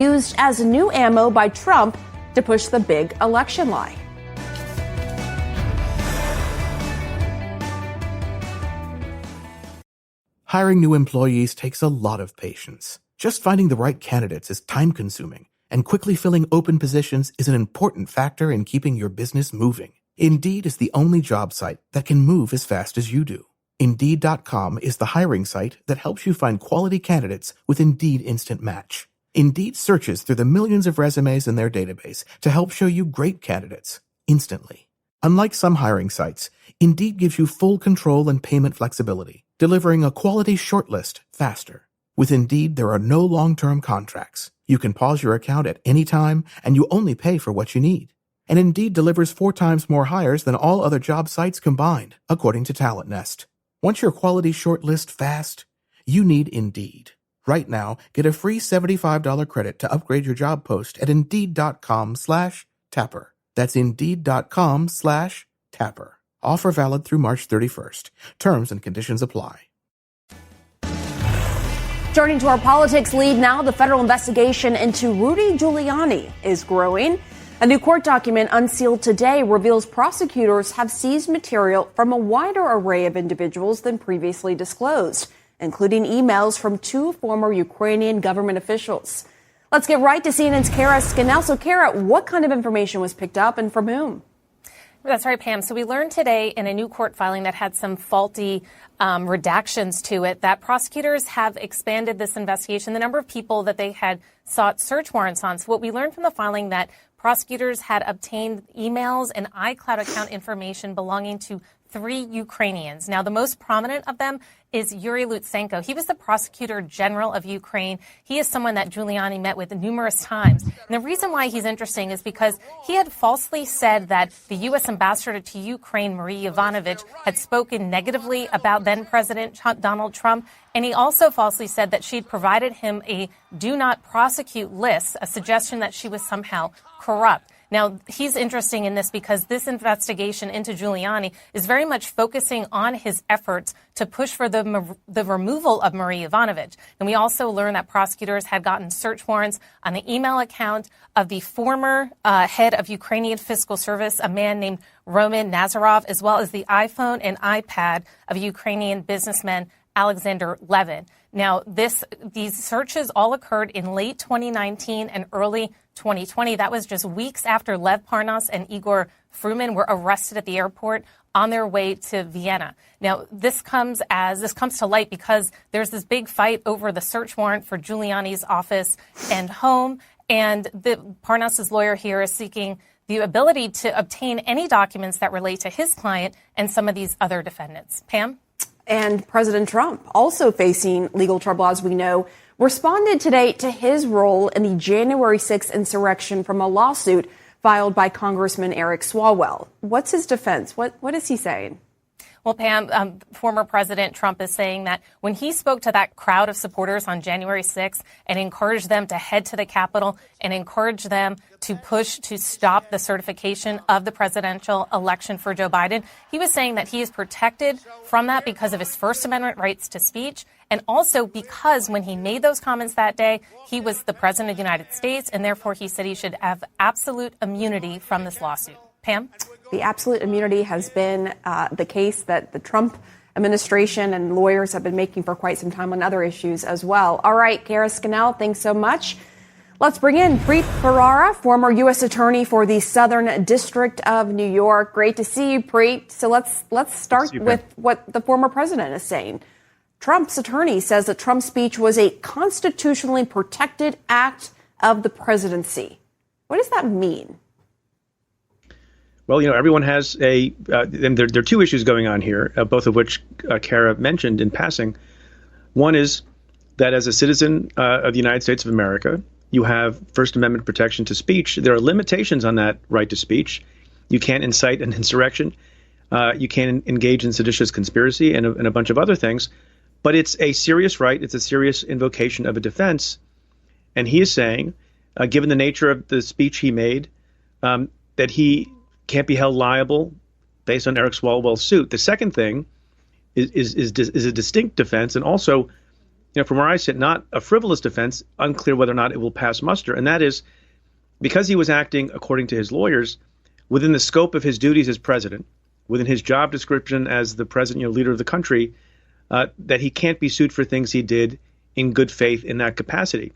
used as new ammo by Trump to push the big election lie. Hiring new employees takes a lot of patience. Just finding the right candidates is time-consuming, and quickly filling open positions is an important factor in keeping your business moving. Indeed is the only job site that can move as fast as you do. Indeed.com is the hiring site that helps you find quality candidates with Indeed Instant Match. Indeed searches through the millions of resumes in their database to help show you great candidates instantly. Unlike some hiring sites, Indeed gives you full control and payment flexibility, delivering a quality shortlist faster. With Indeed, there are no long-term contracts. You can pause your account at any time, and you only pay for what you need. And Indeed delivers 4 times more hires than all other job sites combined, according to Talent Nest. Want your quality shortlist fast? You need Indeed. Right now, get a free $75 credit to upgrade your job post at Indeed.com/Tapper. That's Indeed.com/Tapper. Offer valid through March 31st. Terms and conditions apply. Turning to our politics lead now, the federal investigation into Rudy Giuliani is growing. A new court document unsealed today reveals prosecutors have seized material from a wider array of individuals than previously disclosed, including emails from 2 former Ukrainian government officials. Let's get right to CNN's Kara Scannell. So, Kara, what kind of information was picked up and from whom? That's right, Pam. So we learned today in a new court filing that had some faulty redactions to it that prosecutors have expanded this investigation, the number of people that they had sought search warrants on. So what we learned from the filing that prosecutors had obtained emails and iCloud account information belonging to 3 Ukrainians. Now, the most prominent of them is Yuri Lutsenko. He was the prosecutor general of Ukraine. He is someone that Giuliani met with numerous times. And the reason why he's interesting is because he had falsely said that the U.S. ambassador to Ukraine, Marie Yovanovitch, had spoken negatively about then President Donald Trump. And he also falsely said that she'd provided him a do not prosecute list, a suggestion that she was somehow corrupt. Now, he's interesting in this because this investigation into Giuliani is very much focusing on his efforts to push for the removal of Marie Yovanovitch. And we also learned that prosecutors had gotten search warrants on the email account of the former head of Ukrainian Fiscal Service, a man named Roman Nazarov, as well as the iPhone and iPad of Ukrainian businessman Alexander Levin. Now, these searches all occurred in late 2019 and early 2020. That was just weeks after Lev Parnas and Igor Fruman were arrested at the airport on their way to Vienna. Now, this comes to light because there's this big fight over the search warrant for Giuliani's office and home, and the Parnas's lawyer here is seeking the ability to obtain any documents that relate to his client and some of these other defendants. Pam? And President Trump, also facing legal trouble, as we know, responded today to his role in the January 6th insurrection from a lawsuit filed by Congressman Eric Swalwell. What's his defense? What is he saying? Well, Pam, former President Trump is saying that when he spoke to that crowd of supporters on January 6th and encouraged them to head to the Capitol and encourage them to push to stop the certification of the presidential election for Joe Biden, he was saying that he is protected from that because of his First Amendment rights to speech, and also because when he made those comments that day, he was the president of the United States, and therefore he said he should have absolute immunity from this lawsuit. Pam? The absolute immunity has been the case that the Trump administration and lawyers have been making for quite some time on other issues as well. All right, Kara Scannell, thanks so much. Let's bring in Preet Bharara, former U.S. attorney for the Southern District of New York. Great to see you, Preet. So let's start with what the former president is saying. Trump's attorney says that Trump's speech was a constitutionally protected act of the presidency. What does that mean? Well, everyone has and there are 2 issues going on here, both of which Kara mentioned in passing. One is that as a citizen of the United States of America, you have First Amendment protection to speech. There are limitations on that right to speech. You can't incite an insurrection. You can't engage in seditious conspiracy and a bunch of other things. But it's a serious right. It's a serious invocation of a defense. And he is saying, given the nature of the speech he made, that he can't be held liable based on Eric Swalwell's suit. The second thing is a distinct defense, and also from where I sit, not a frivolous defense, unclear whether or not it will pass muster. And that is because he was acting, according to his lawyers, within the scope of his duties as president, within his job description as the president, leader of the country, that he can't be sued for things he did in good faith in that capacity.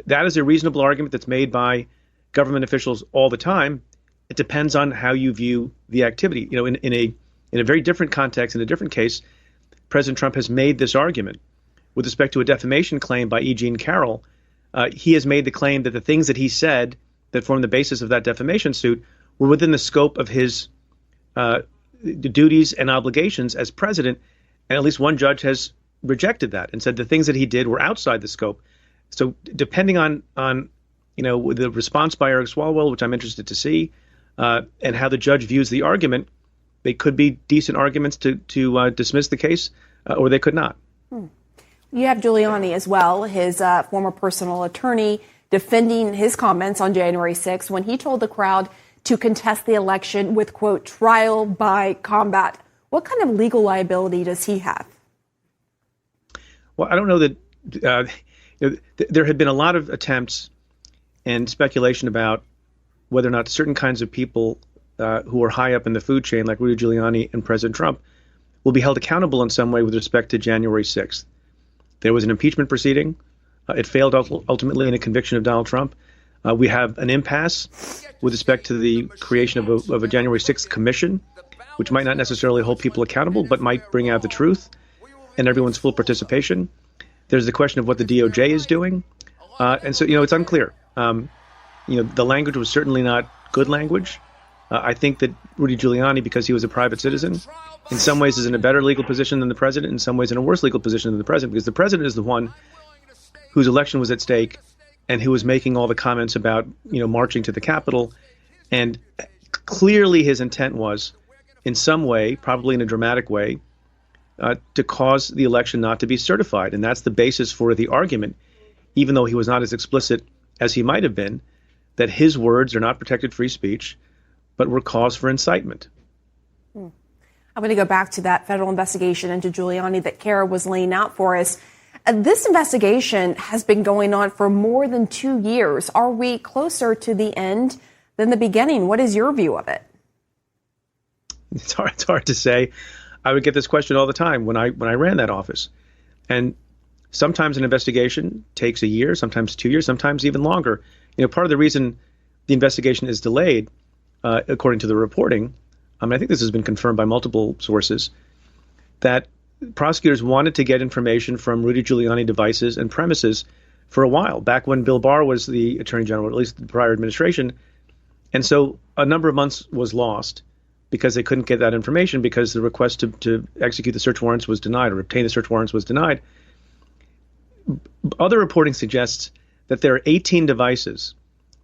That is a reasonable argument that's made by government officials all the time. It depends on how you view the activity. In a very different context, in a different case, President Trump has made this argument with respect to a defamation claim by E. Jean Carroll. He has made the claim that the things that he said that formed the basis of that defamation suit were within the scope of his duties and obligations as president. And at least one judge has rejected that and said the things that he did were outside the scope. So depending on the response by Eric Swalwell, which I'm interested to see, and how the judge views the argument, they could be decent arguments to dismiss the case, or they could not. You have Giuliani as well, his former personal attorney, defending his comments on January 6th when he told the crowd to contest the election with, quote, trial by combat. What kind of legal liability does he have? Well, I don't know that there had been a lot of attempts and speculation about whether or not certain kinds of people who are high up in the food chain, like Rudy Giuliani and President Trump, will be held accountable in some way with respect to January 6th. There was an impeachment proceeding. It failed ultimately in a conviction of Donald Trump. We have an impasse with respect to the creation of a January 6th commission, which might not necessarily hold people accountable, but might bring out the truth and everyone's full participation. There's the question of what the DOJ is doing. And so, it's unclear. The language was certainly not good language. I think that Rudy Giuliani, because he was a private citizen, in some ways is in a better legal position than the president, in some ways in a worse legal position than the president, because the president is the one whose election was at stake and who was making all the comments about, marching to the Capitol. And clearly his intent was, in some way, probably in a dramatic way, to cause the election not to be certified. And that's the basis for the argument, even though he was not as explicit as he might have been, that his words are not protected free speech, but were cause for incitement. I'm going to go back to that federal investigation into Giuliani that Kara was laying out for us. This investigation has been going on for more than 2 years. Are we closer to the end than the beginning? What is your view of it? It's hard to say. I would get this question all the time when I ran that office. And sometimes an investigation takes a year, sometimes 2 years, sometimes even longer. Part of the reason the investigation is delayed, according to the reporting, I think this has been confirmed by multiple sources, that prosecutors wanted to get information from Rudy Giuliani devices and premises for a while, back when Bill Barr was the attorney general, or at least the prior administration. And so a number of months was lost because they couldn't get that information because the request to execute the search warrants was denied, or obtain the search warrants was denied. Other reporting suggests that there are 18 devices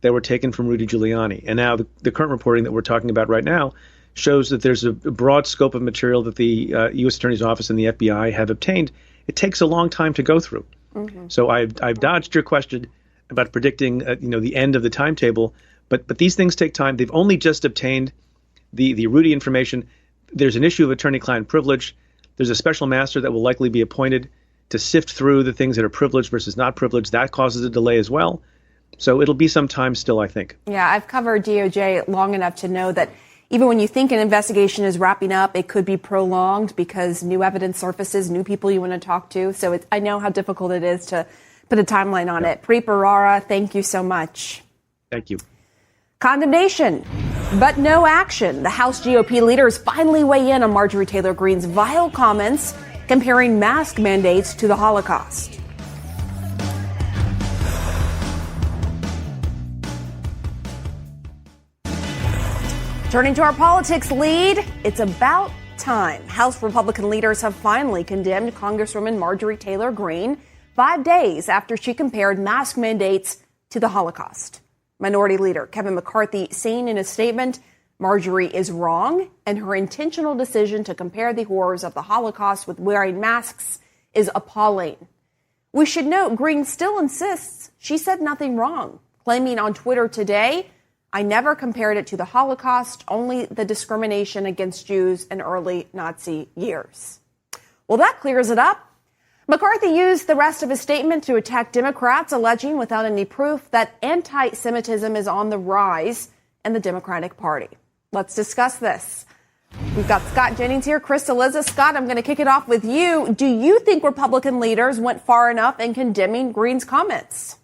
that were taken from Rudy Giuliani. And now the current reporting that we're talking about right now shows that there's a broad scope of material that the U.S. Attorney's Office and the FBI have obtained. It takes a long time to go through. Mm-hmm. So I've dodged your question about predicting the end of the timetable, but these things take time. They've only just obtained the Rudy information. There's an issue of attorney-client privilege. There's a special master that will likely be appointed to sift through the things that are privileged versus not privileged. That causes a delay as well. So it'll be some time still, I think. Yeah, I've covered DOJ long enough to know that even when you think an investigation is wrapping up, it could be prolonged because new evidence surfaces, new people you want to talk to. So I know how difficult it is to put a timeline on it. Preet Bharara, thank you so much. Thank you. Condemnation, but no action. The House GOP leaders finally weigh in on Marjorie Taylor Greene's vile comments comparing mask mandates to the Holocaust. Turning to our politics lead, it's about time. House Republican leaders have finally condemned Congresswoman Marjorie Taylor Greene 5 days after she compared mask mandates to the Holocaust. Minority Leader Kevin McCarthy saying in a statement, Marjorie is wrong and her intentional decision to compare the horrors of the Holocaust with wearing masks is appalling. We should note Greene still insists she said nothing wrong, claiming on Twitter today, I never compared it to the Holocaust, only the discrimination against Jews in early Nazi years. Well, that clears it up. McCarthy used the rest of his statement to attack Democrats, alleging without any proof that anti-Semitism is on the rise in the Democratic Party. Let's discuss this. We've got Scott Jennings here, Chris Eliza. Scott, I'm going to kick it off with you. Do you think Republican leaders went far enough in condemning Greene's comments?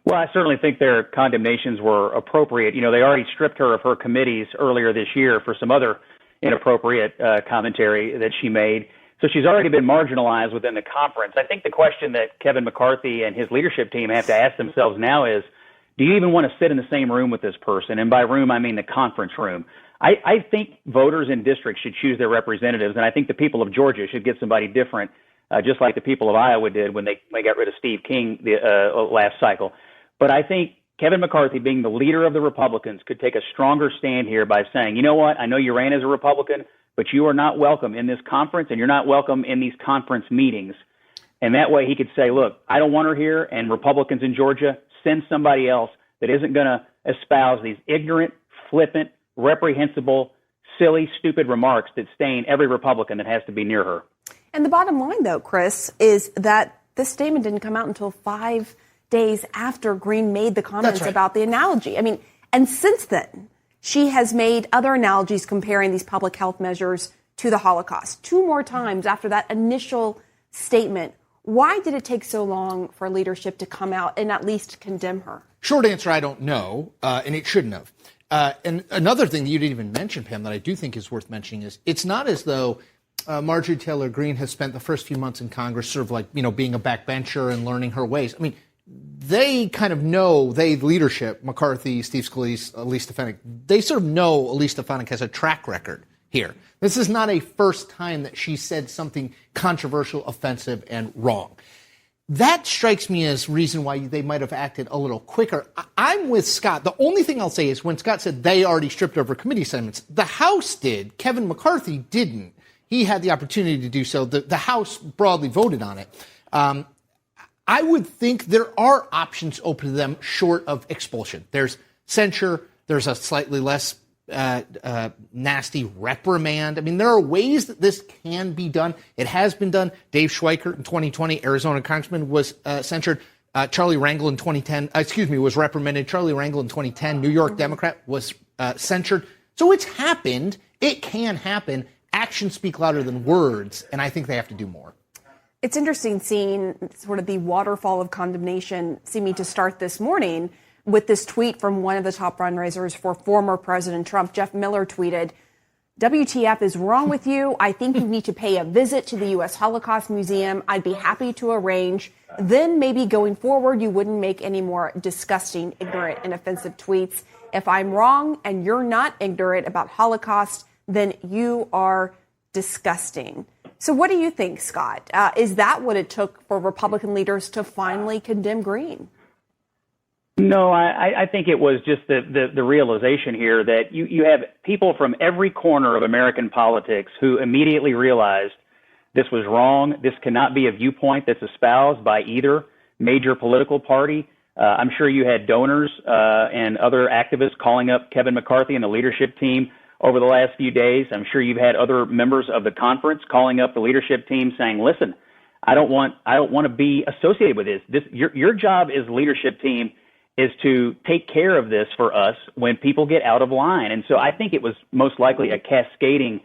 Well, I certainly think their condemnations were appropriate. You know, they already stripped her of her committees earlier this year for some other inappropriate commentary that she made. So she's already been marginalized within the conference. I think the question that Kevin McCarthy and his leadership team have to ask themselves now is, do you even want to sit in the same room with this person? And by room, I mean the conference room. I think voters in districts should choose their representatives, and I think the people of Georgia should get somebody different, just like the people of Iowa did when they got rid of Steve King the last cycle. But I think Kevin McCarthy, being the leader of the Republicans, could take a stronger stand here by saying, you know what, I know you ran as a Republican, but you are not welcome in this conference, and you're not welcome in these conference meetings. And that way he could say, look, I don't want her here, and Republicans in Georgia, send somebody else that isn't going to espouse these ignorant, flippant, reprehensible, silly, stupid remarks that stain every Republican that has to be near her. And the bottom line, though, Chris, is that this statement didn't come out until 5 days after Greene made the comments about the analogy. I mean, and since then, she has made other analogies comparing these public health measures to the Holocaust 2 more times after that initial statement. Why did it take so long for leadership to come out and at least condemn her? Short answer, I don't know, and it shouldn't have. And another thing that you didn't even mention, Pam, that I do think is worth mentioning is it's not as though Marjorie Taylor Greene has spent the first few months in Congress sort of like, you know, being a backbencher and learning her ways. I mean, they kind of know, leadership, McCarthy, Steve Scalise, Elise Stefanik, they sort of know Elise Stefanik has a track record here. This is not a first time that she said something controversial, offensive, and wrong. That strikes me as reason why they might have acted a little quicker. I'm with Scott. The only thing I'll say is when Scott said they already stripped over committee assignments, the House did. Kevin McCarthy didn't. He had the opportunity to do so. The House broadly voted on it. I would think there are options open to them short of expulsion. There's censure. There's a slightly less nasty reprimand. I mean, there are ways that this can be done. It has been done. Dave Schweikert in 2020, Arizona congressman, was censured. Charlie Rangel in 2010, was reprimanded. Charlie Rangel in 2010, New York Democrat, was censured. So it's happened. It can happen. Actions speak louder than words, and I think they have to do more. It's interesting seeing sort of the waterfall of condemnation seeming to start this morning with this tweet from one of the top fundraisers for former President Trump. Jeff Miller tweeted, WTF is wrong with you. I think you need to pay a visit to the U.S. Holocaust Museum. I'd be happy to arrange. Then maybe going forward, you wouldn't make any more disgusting, ignorant, and offensive tweets. If I'm wrong and you're not ignorant about Holocaust, then you are disgusting. So what do you think, Scott? Is that what it took for Republican leaders to finally condemn Greene? No, I think it was just the realization here that you have people from every corner of American politics who immediately realized this was wrong. This cannot be a viewpoint that's espoused by either major political party. I'm sure you had donors and other activists calling up Kevin McCarthy and the leadership team over the last few days. I'm sure you've had other members of the conference calling up the leadership team saying, listen, I don't want to be associated with this. Your job as leadership team is to take care of this for us when people get out of line. And so I think it was most likely a cascading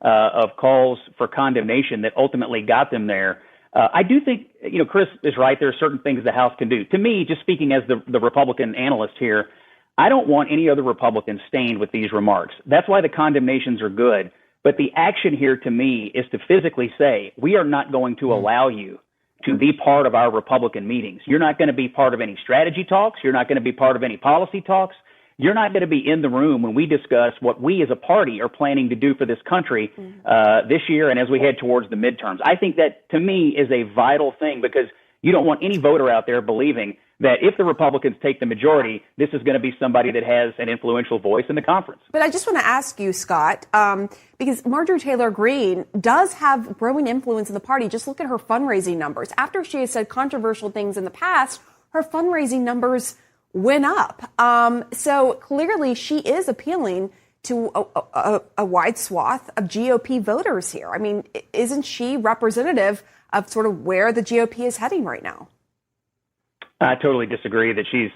of calls for condemnation that ultimately got them there. I do think, Chris is right. There are certain things the House can do. To me, just speaking as the Republican analyst here, I don't want any other Republican stained with these remarks. That's why the condemnations are good. But the action here to me is to physically say, we are not going to allow you to be part of our Republican meetings. You're not going to be part of any strategy talks. You're not going to be part of any policy talks. You're not going to be in the room when we discuss what we as a party are planning to do for this country this year and as we head towards the midterms. I think that, to me, is a vital thing because you don't want any voter out there believing that if the Republicans take the majority, this is going to be somebody that has an influential voice in the conference. But I just want to ask you, Scott, because Marjorie Taylor Greene does have growing influence in the party. Just look at her fundraising numbers. After she has said controversial things in the past, her fundraising numbers went up. So clearly she is appealing to a wide swath of GOP voters here. I mean, isn't she representative of sort of where the GOP is heading right now. I totally disagree that she's